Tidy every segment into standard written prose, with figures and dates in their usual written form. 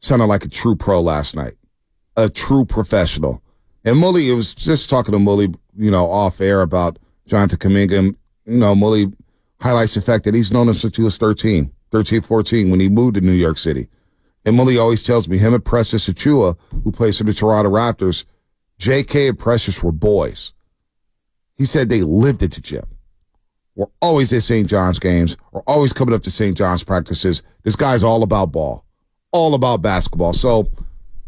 sounded like a true pro last night, a true professional. And Mully, it was just talking to Mully, off air about Jonathan Kuminga. And, Mully highlights the fact that he's known him since he was 13, 14, when he moved to New York City. And Mully always tells me him and Precious Achua, who plays for the Toronto Raptors, J.K. and Precious were boys. He said they lived at the gym. We're always at St. John's games. We're always coming up to St. John's practices. This guy's all about ball, all about basketball. So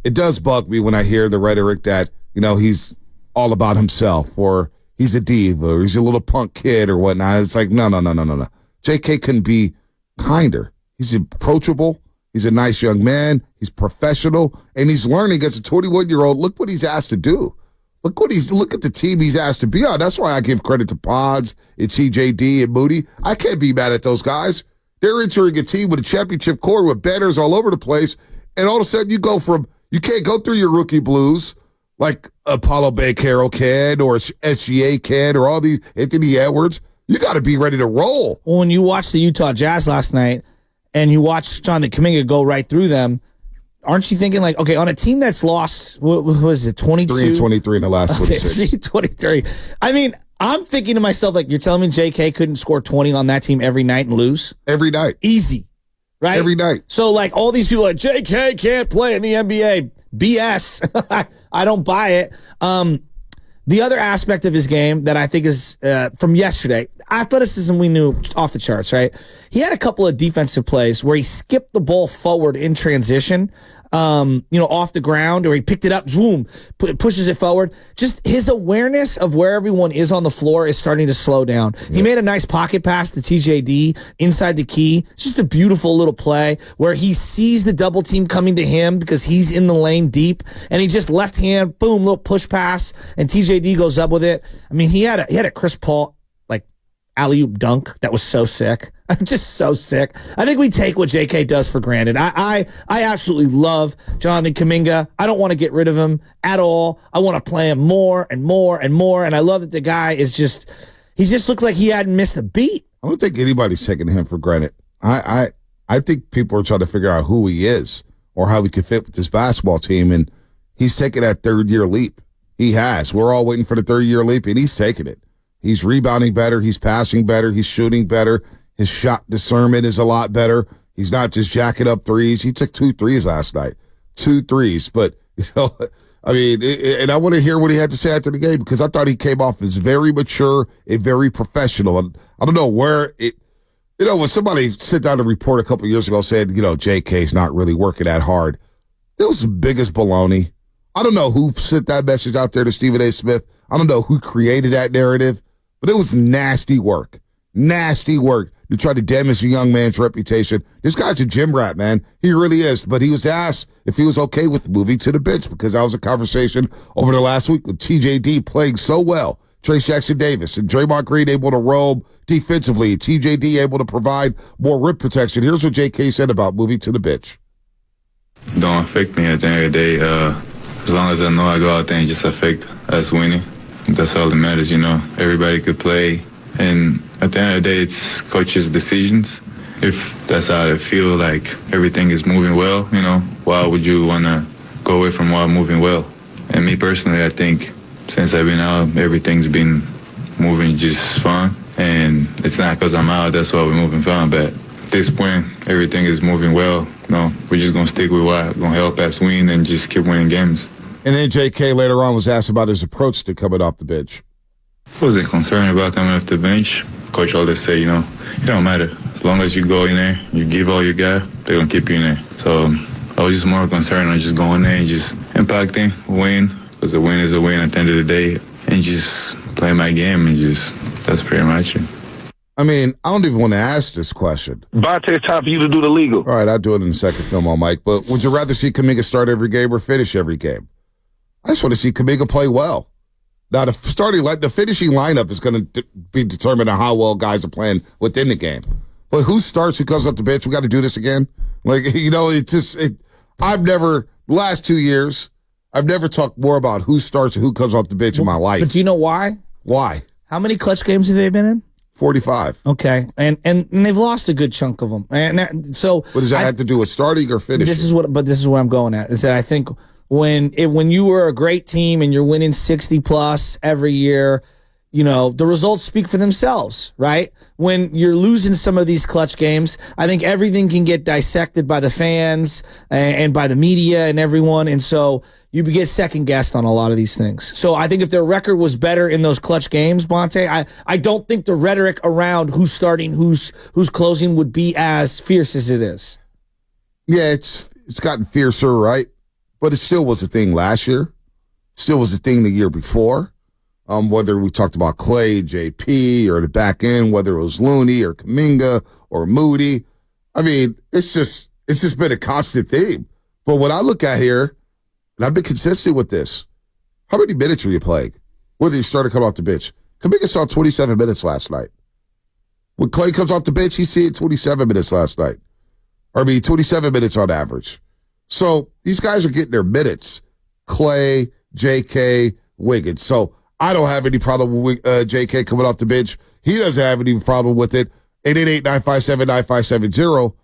it does bug me when I hear the rhetoric that, he's all about himself, or he's a diva, or he's a little punk kid or whatnot. It's like, no. J.K. couldn't be kinder. He's approachable. He's a nice young man. He's professional, and he's learning as a 21-year-old. Look what he's asked to do. Look at the team he's asked to be on. That's why I give credit to Pods and TJD and Moody. I can't be mad at those guys. They're entering a team with a championship core with banners all over the place, and all of a sudden you can't go through your rookie blues like Apollo Banchero kid or SGA kid or all these Anthony Edwards. You got to be ready to roll. Well, when you watched the Utah Jazz last night, and you watch Jonathan Kuminga go right through them, aren't you thinking like, okay, on a team that's lost, what was it, 22? 3 and 23 in the last 26. 23. I mean, I'm thinking to myself, like, you're telling me JK couldn't score 20 on that team every night and lose? Every night. Easy, right? Every night. So, like, all these people are like, JK can't play in the NBA. BS. I don't buy it. The other aspect of his game that I think is from yesterday, athleticism we knew off the charts, right? He had a couple of defensive plays where he skipped the ball forward in transition, off the ground, or he picked it up, boom, pushes it forward. Just his awareness of where everyone is on the floor is starting to slow down. Yeah. He made a nice pocket pass to TJD inside the key. It's just a beautiful little play where he sees the double team coming to him because he's in the lane deep, and he just left hand, boom, little push pass, and TJD goes up with it. I mean, he had a Chris Paul alley-oop dunk that was so sick. Just so sick. I think we take what JK does for granted. I absolutely love Jonathan Kuminga. I don't want to get rid of him at all. I want to play him more and more and more. And I love that the guy he just looks like he hadn't missed a beat. I don't think anybody's taking him for granted. I think people are trying to figure out who he is or how he could fit with this basketball team. And he's taking that third-year leap. He has. We're all waiting for the third-year leap, and he's taking it. He's rebounding better. He's passing better. He's shooting better. His shot discernment is a lot better. He's not just jacking up threes. He took 2 threes last night. 2 threes. But, I mean, and I want to hear what he had to say after the game because I thought he came off as very mature and very professional. And I don't know where when somebody sat down to report a couple years ago said, JK's not really working that hard. It was the biggest baloney. I don't know who sent that message out there to Stephen A. Smith. I don't know who created that narrative. But it was nasty work to try to damage a young man's reputation. This guy's a gym rat, man. He really is. But he was asked if he was okay with moving to the bench because that was a conversation over the last week with TJD playing so well. Trace Jackson-Davis and Draymond Green able to roam defensively. TJD able to provide more rim protection. Here's what JK said about moving to the bench. Don't affect me at the end of the day. As long as I know I go out there and just affect us winning. That's all that matters, Everybody could play. And at the end of the day, it's coach's decisions. If that's how they feel like everything is moving well, why would you want to go away from what moving well? And me personally, I think since I've been out, everything's been moving just fine. And it's not because I'm out, that's why we're moving fine. But at this point, everything is moving well. We're just going to stick with what's going to help us win and just keep winning games. And then J.K. later on was asked about his approach to coming off the bench. I wasn't concerned about coming off the bench. Coach always say, it don't matter. As long as you go in there, you give all you got, they're going to keep you in there. So I was just more concerned on just going there and just impacting, win, because a win is a win at the end of the day, and just play my game and that's pretty much it. I mean, I don't even want to ask this question. Bonte, it's time for you to do the legal. All right, I'll do it in the second film on Mike. But would you rather see Kuminga start every game or finish every game? I just want to see Kuminga play well. Now, the finishing lineup is going to be determined on how well guys are playing within the game. But who starts, who comes off the bench? We got to do this again? Last 2 years, I've never talked more about who starts and who comes off the bench in my life. But do you know why? Why? How many clutch games have they been in? 45. Okay, and they've lost a good chunk of them. And so, What does that have to do with starting or finishing? this is what I'm going at. Is that I think when you were a great team and you're winning 60 plus every year, the results speak for themselves, right? When you're losing some of these clutch games, I think everything can get dissected by the fans and by the media and everyone. And so you get second guessed on a lot of these things. So I think if their record was better in those clutch games, Bonte, I don't think the rhetoric around who's starting, who's closing would be as fierce as it is. Yeah, it's gotten fiercer, right? But it still was a thing last year. Still was a thing the year before. Whether we talked about Clay, JP, or the back end, whether it was Looney or Kuminga or Moody. I mean, it's just been a constant theme. But what I look at here, and I've been consistent with this, how many minutes are you playing? Whether you start or come off the bench. Kuminga saw 27 minutes last night. When Clay comes off the bench, he's seeing 27 minutes last night. 27 minutes on average. So these guys are getting their minutes. Clay, JK, Wiggins. So I don't have any problem with JK coming off the bench. He doesn't have any problem with it. 888-957-9570.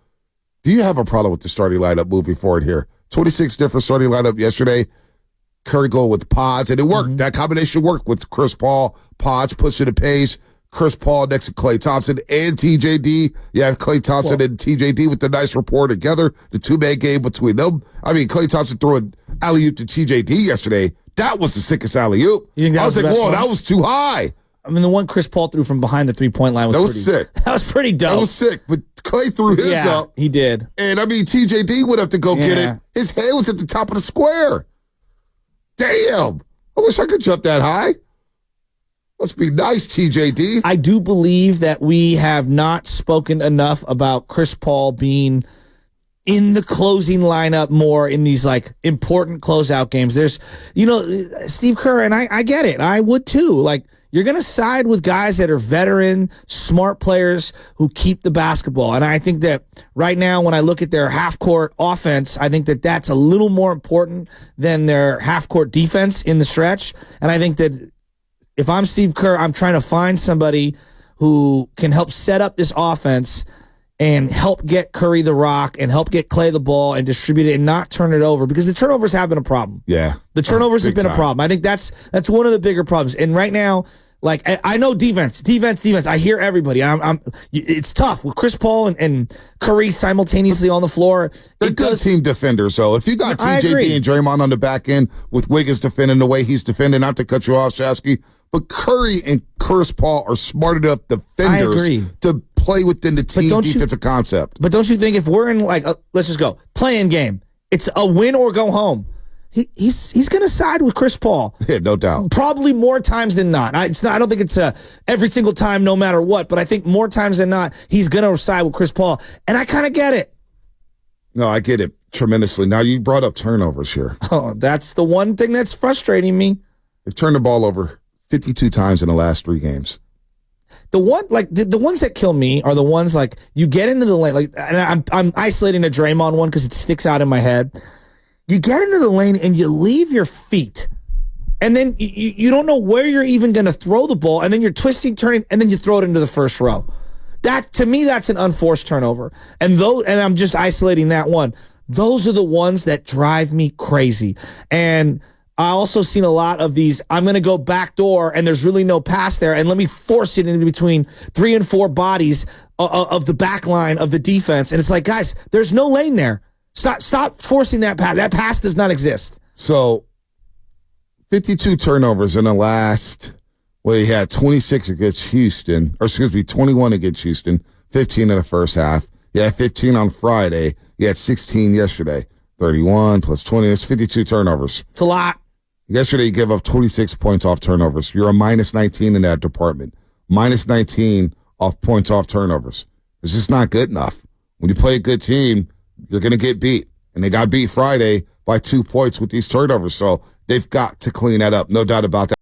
Do you have a problem with the starting lineup moving forward here? 26 different starting lineup yesterday. Curry going with Pods, and it worked. That combination worked with Chris Paul. Pods pushing the pace. Chris Paul next to Klay Thompson and TJD. Yeah, Klay Thompson and TJD with the nice rapport together. The two-man game between them. I mean, Klay Thompson threw an alley-oop to TJD yesterday. That was the sickest alley-oop. I was like, whoa, that was too high. I mean, the one Chris Paul threw from behind the three-point line was sick. That was pretty dope. That was sick. But Klay threw his up. He did. And, I mean, TJD went up to go get it. His hand was at the top of the square. Damn. I wish I could jump that high. Must be nice, TJD. I do believe that we have not spoken enough about Chris Paul being in the closing lineup more in these like important closeout games. There's, Steve Kerr, and I get it. I would too. Like, you're going to side with guys that are veteran, smart players who keep the basketball. And I think that right now, when I look at their half-court offense, I think that that's a little more important than their half-court defense in the stretch. And I think that if I'm Steve Kerr, I'm trying to find somebody who can help set up this offense and help get Curry the rock and help get Clay the ball and distribute it and not turn it over, because the turnovers have been a problem. Yeah. The turnovers have been a problem. I think that's one of the bigger problems. And right now, like, I know defense. I hear everybody. It's tough with Chris Paul and Curry simultaneously on the floor. They're good team defenders, though. If you got TJD and Draymond on the back end with Wiggins defending the way he's defending, not to cut you off, Shasky, but Curry and Chris Paul are smart enough defenders to play within the team defensive concept. But don't you think if we're in, like, let's just go, play-in game, it's a win or go home, he's going to side with Chris Paul. Yeah, no doubt. Probably more times than not. I don't think it's every single time, no matter what, but I think more times than not, he's going to side with Chris Paul. And I kind of get it. No, I get it tremendously. Now, you brought up turnovers here. Oh, that's the one thing that's frustrating me. They've turned the ball over 52 times in the last 3 games. The ones that kill me are the ones, like, you get into the lane, like, and I'm isolating a Draymond one because it sticks out in my head. You get into the lane and you leave your feet, and then you don't know where you're even going to throw the ball, and then you're twisting, turning, and then you throw it into the first row. That, to me, that's an unforced turnover. And I'm just isolating that one. Those are the ones that drive me crazy. And I also seen a lot of these, I'm going to go back door, and there's really no pass there, and let me force it in between 3 and 4 bodies of the back line of the defense. And it's like, guys, there's no lane there. Stop forcing that pass. That pass does not exist. So, 52 turnovers in the last, he had 26 against Houston, 21 against Houston, 15 in the first half. He had 15 on Friday. He had 16 yesterday. 31 plus 20, that's 52 turnovers. It's a lot. Yesterday, you gave up 26 points off turnovers. You're a minus 19 in that department. Minus 19 off points off turnovers. It's just not good enough. When you play a good team, you're going to get beat. And they got beat Friday by 2 points with these turnovers. So they've got to clean that up. No doubt about that.